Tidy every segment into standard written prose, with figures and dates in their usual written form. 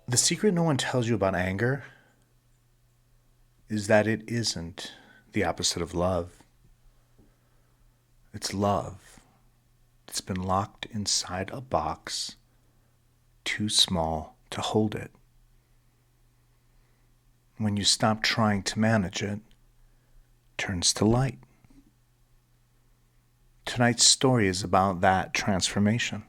The secret no one tells you about anger is that it isn't the opposite of love. It's love. It's been locked inside a box too small to hold it. When you stop trying to manage it, it turns to light. Tonight's story is about that transformation.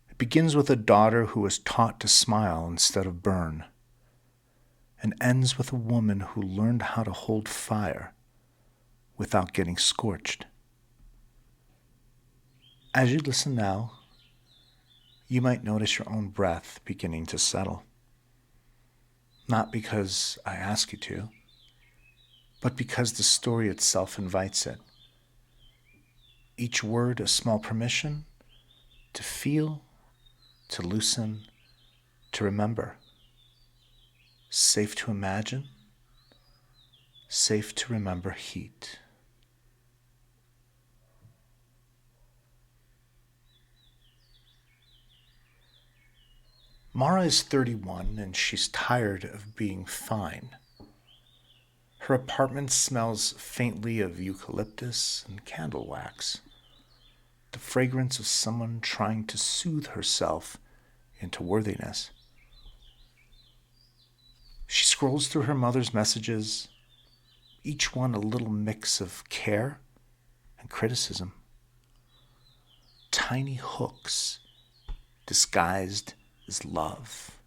It begins with a daughter who was taught to smile instead of burn, and ends with a woman who learned how to hold fire without getting scorched. As you listen now, you might notice your own breath beginning to settle. Not because I ask you to, but because the story itself invites it. Each word a small permission to feel, to loosen, to remember. Safe to imagine, safe to remember heat. Mara is 31 and she's tired of being fine. Her apartment smells faintly of eucalyptus and candle wax, the fragrance of someone trying to soothe herself into worthiness. She scrolls through her mother's messages, each one a little mix of care and criticism. Tiny hooks disguised as love.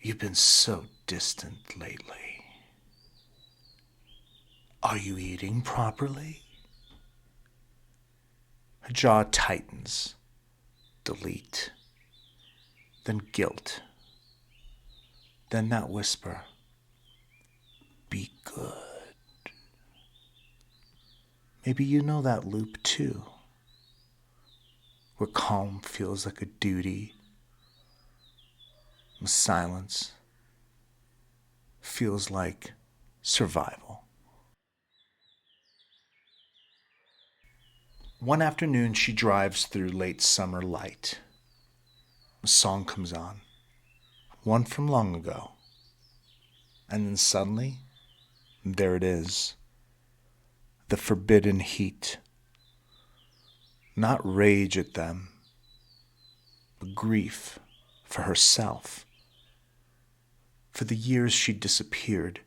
You've been so distant lately. Are you eating properly? Her jaw tightens. Delete. Then guilt. Then that whisper. Be good. Maybe you know that loop too, where calm feels like a duty, and silence feels like survival. One afternoon, she drives through late summer light. A song comes on, one from long ago. And then suddenly, there it is, the forbidden heat. Not rage at them, but grief for herself, for the years she disappeared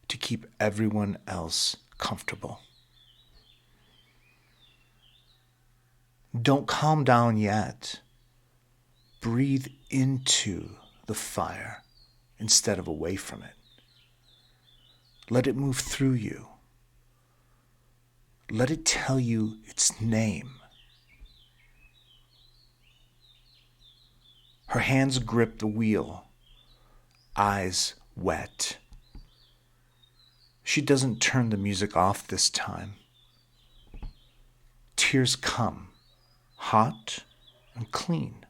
to keep everyone else comfortable. Don't calm down yet. Breathe into the fire instead of away from it. Let it move through you. Let it tell you its name. Her hands grip the wheel, eyes wet. She doesn't turn the music off this time. Tears come, hot and clean,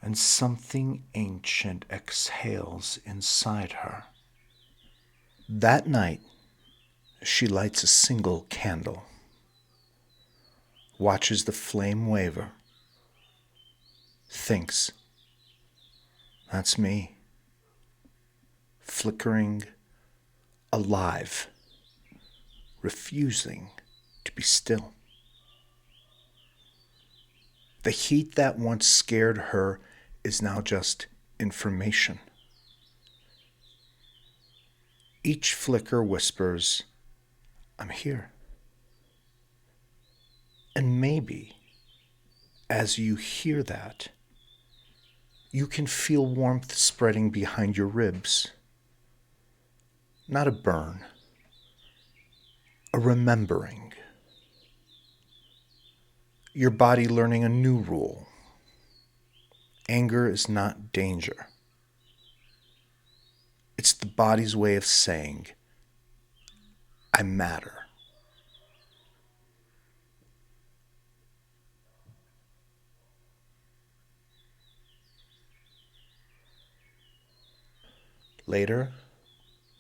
and something ancient exhales inside her. That night, she lights a single candle, watches the flame waver, thinks, that's me, flickering, alive, refusing to be still. The heat that once scared her is now just information. Each flicker whispers, I'm here. And maybe, as you hear that, you can feel warmth spreading behind your ribs. Not a burn, a remembering. Your body learning a new rule. Anger is not danger. It's the body's way of saying, I matter. Later,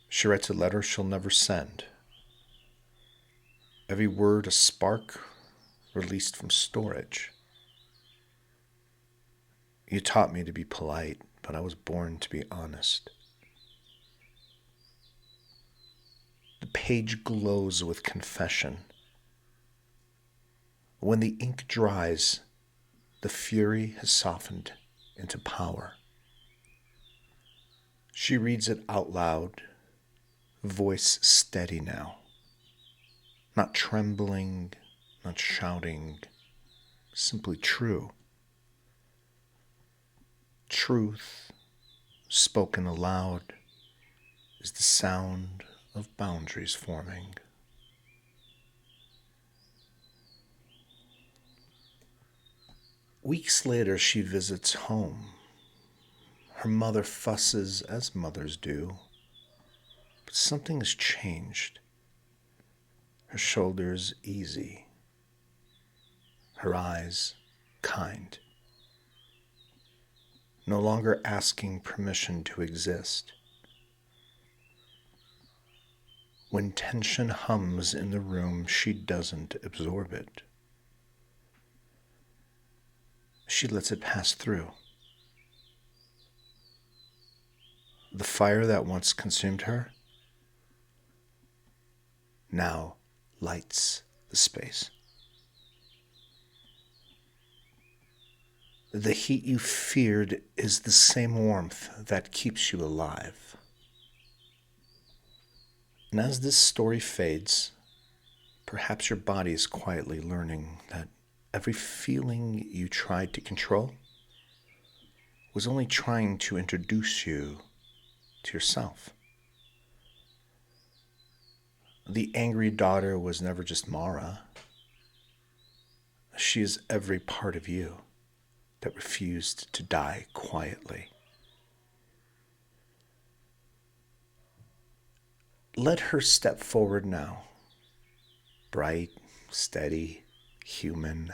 she writes a letter she'll never send. Every word a spark released from storage. You taught me to be polite, but I was born to be honest. The page glows with confession. When the ink dries, the fury has softened into power. She reads it out loud, voice steady now, not trembling, not shouting, simply true. Truth, spoken aloud, is the sound of boundaries forming. Weeks later, she visits home. Her mother fusses as mothers do, but something has changed. Her shoulders easy, her eyes kind, no longer asking permission to exist. When tension hums in the room, she doesn't absorb it. She lets it pass through. The fire that once consumed her now lights the space. The heat you feared is the same warmth that keeps you alive. And as this story fades, perhaps your body is quietly learning that every feeling you tried to control was only trying to introduce you to yourself. The angry daughter was never just Mara. She is every part of you that refused to die quietly. Let her step forward now, bright, steady, human,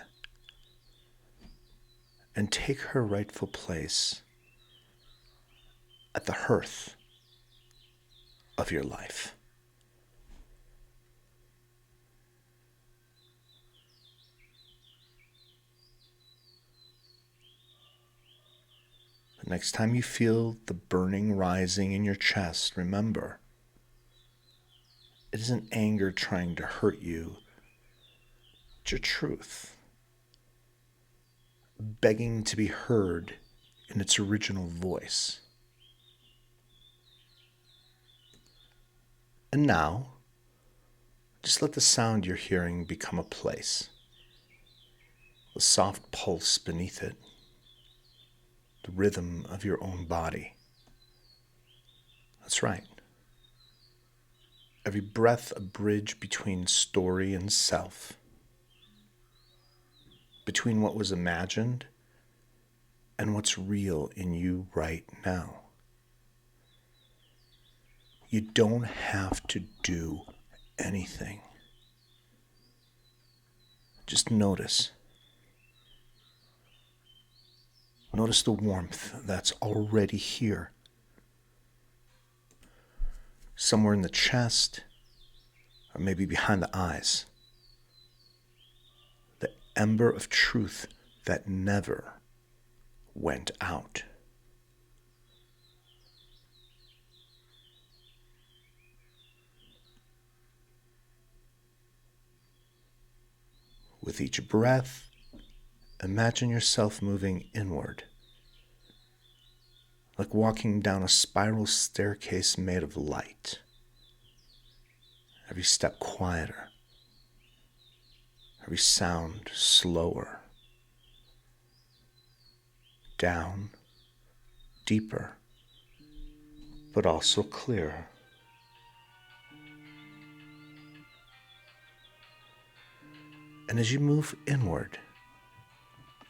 and take her rightful place at the hearth of your life. The next time you feel the burning rising in your chest, remember, it isn't anger trying to hurt you. It's your truth, begging to be heard in its original voice. And now, just let the sound you're hearing become a place, the soft pulse beneath it, the rhythm of your own body. That's right. Every breath a bridge between story and self, between what was imagined and what's real in you right now. You don't have to do anything. Just notice. Notice the warmth that's already here. Somewhere in the chest, or maybe behind the eyes. The ember of truth that never went out. With each breath, imagine yourself moving inward, like walking down a spiral staircase made of light. Every step quieter, every sound slower. Down, deeper, but also clearer. And as you move inward,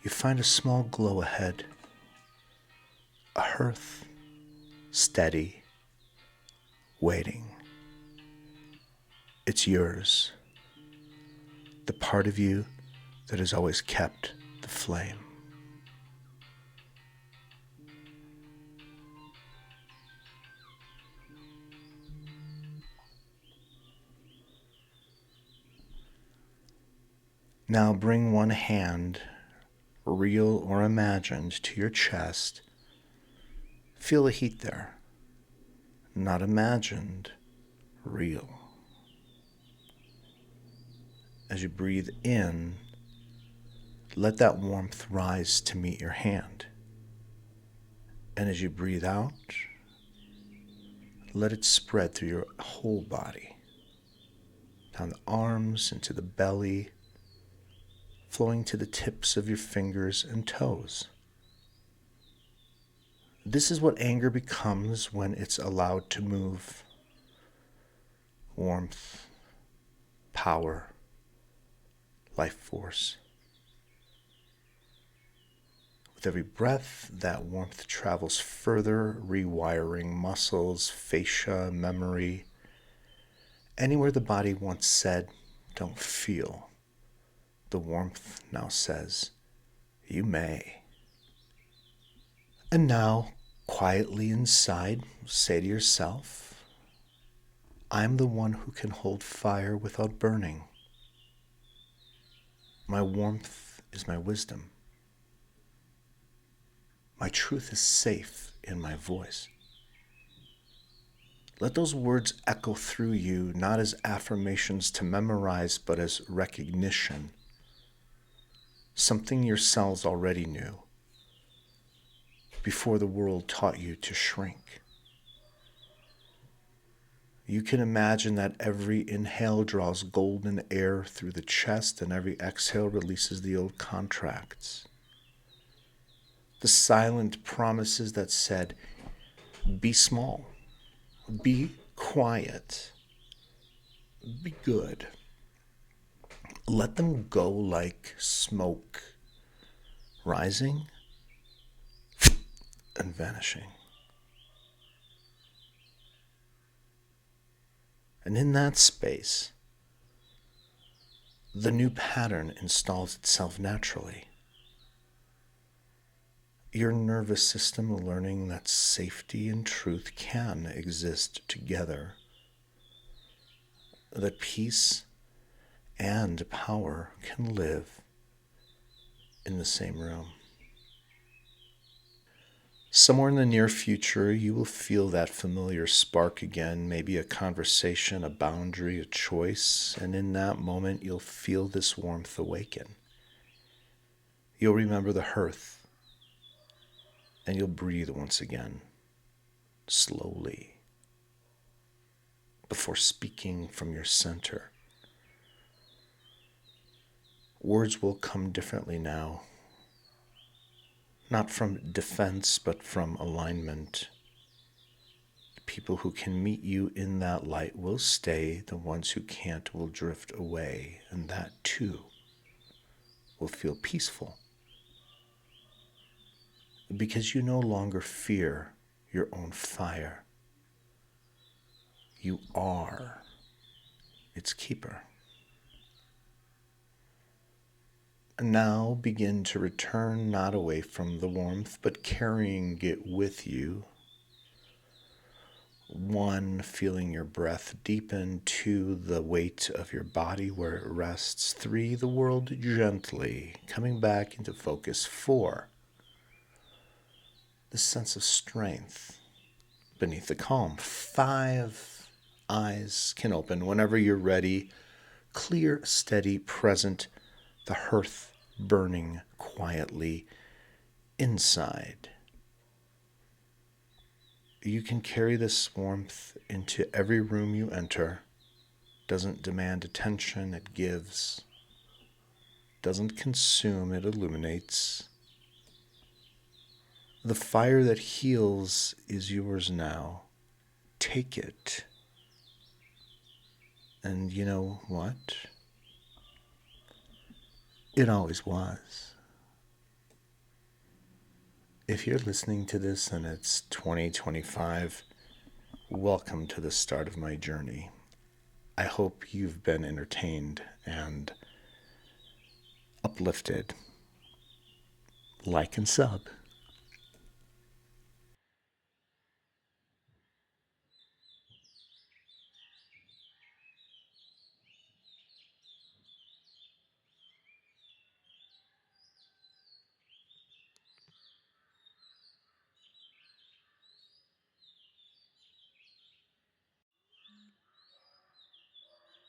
you find a small glow ahead. A hearth, steady, waiting. It's yours, the part of you that has always kept the flame. Now bring one hand real or imagined, to your chest. Feel the heat there. Not imagined, real. As you breathe in, let that warmth rise to meet your hand. And as you breathe out, let it spread through your whole body, down the arms, into the belly, flowing to the tips of your fingers and toes. This is what anger becomes when it's allowed to move. Warmth, power, life force. With every breath, that warmth travels further, rewiring muscles, fascia, memory. Anywhere the body once said, don't feel, the warmth now says, you may. And now, quietly inside, say to yourself, I'm the one who can hold fire without burning. My warmth is my wisdom. My truth is safe in my voice. Let those words echo through you, not as affirmations to memorize, but as recognition. Something your cells already knew before the world taught you to shrink. You can imagine that every inhale draws golden air through the chest and every exhale releases the old contracts. The silent promises that said, be small, be quiet, be good. Let them go like smoke, rising and vanishing. And in that space, the new pattern installs itself naturally. Your nervous system learning that safety and truth can exist together, that peace and power can live in the same room. Somewhere in the near future, you will feel that familiar spark again, maybe a conversation, a boundary, a choice, and in that moment, you'll feel this warmth awaken. You'll remember the hearth, and you'll breathe once again, slowly, before speaking from your center. Words will come differently now, not from defense, but from alignment. People who can meet you in that light will stay, the ones who can't will drift away, and that too will feel peaceful. Because you no longer fear your own fire. You are its keeper. And now begin to return not away from the warmth, but carrying it with you. 1, feeling your breath deepen. 2, the weight of your body where it rests. 3, the world gently coming back into focus. 4, the sense of strength beneath the calm. 5, eyes can open whenever you're ready. Clear, steady, present, the hearth burning quietly inside. You can carry this warmth into every room you enter. Doesn't demand attention, it gives. Doesn't consume, it illuminates. The fire that heals is yours now. Take it. And you know what? It always was. If you're listening to this and it's 2025, welcome to the start of my journey. I hope you've been entertained and uplifted. Like and sub.